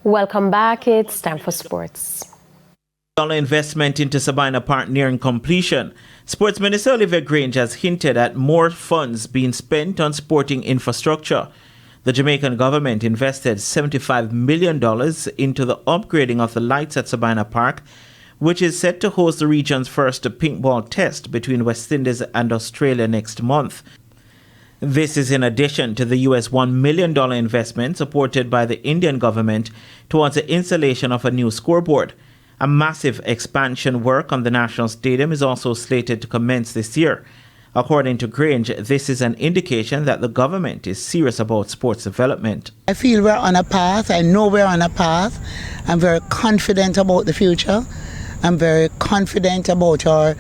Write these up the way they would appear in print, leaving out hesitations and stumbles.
Welcome back. It's time for sports. Dollar investment into Sabina Park nearing completion. Sports Minister Oliver Grange has hinted at more funds being spent on sporting infrastructure. The Jamaican government invested $75 million into the upgrading of the lights at Sabina Park, which is set to host the region's first pink ball test between West Indies and Australia next month. This is in addition to the US $1 million investment supported by the Indian government towards the installation of a new scoreboard. A massive expansion work on the National Stadium is also slated to commence this year. According to Grange, this is an indication that the government is serious about sports development. I feel we're on a path. I know we're on a path. I'm very confident about the future. I'm very confident about our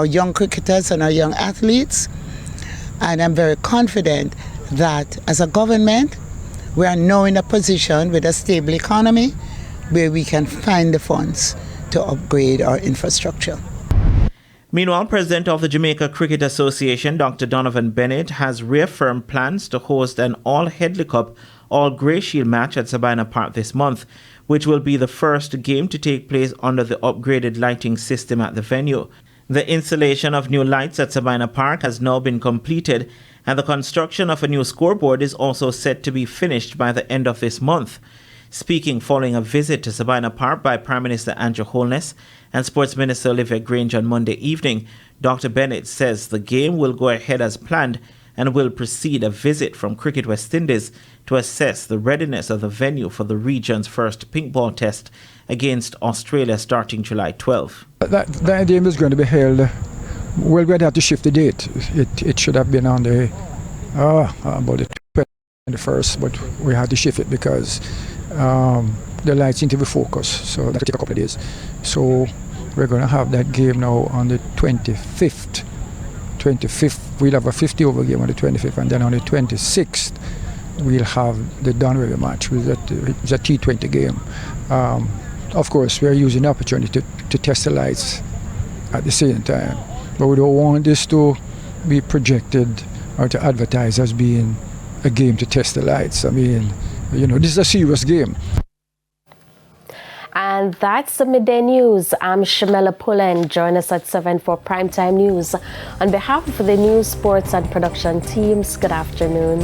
young cricketers and our young athletes. And I'm very confident that as a government, we are now in a position with a stable economy where we can find the funds to upgrade our infrastructure. Meanwhile, President of the Jamaica Cricket Association, Dr. Donovan Bennett, has reaffirmed plans to host an all-Headley Cup, all-Grey Shield match at Sabina Park this month, which will be the first game to take place under the upgraded lighting system at the venue. The installation of new lights at Sabina Park has now been completed, and the construction of a new scoreboard is also set to be finished by the end of this month. Speaking following a visit to Sabina Park by Prime Minister Andrew Holness and Sports Minister Oliver Grange on Monday evening, Dr. Bennett says the game will go ahead as planned and will precede a visit from Cricket West Indies to assess the readiness of the venue for the region's first pink ball test against Australia starting July 12. That game is going to be held. Well, we'd have to shift the date. It should have been on the about the 21st, but we had to shift it because the lights need to be focused, so that will take a couple of days. So we're going to have that game now on the 25th. We'll have a 50-over game on the 25th, and then on the 26th we'll have the Dunway match. It's a T20 game. Of course, we're using the opportunity to test the lights at the same time, but we don't want this to be projected or to advertise as being a game to test the lights. I mean, this is a serious game. And that's the midday news. I'm Shamela Pullen. Join us at 7 for Primetime News. On behalf of the news, sports and production teams, good afternoon.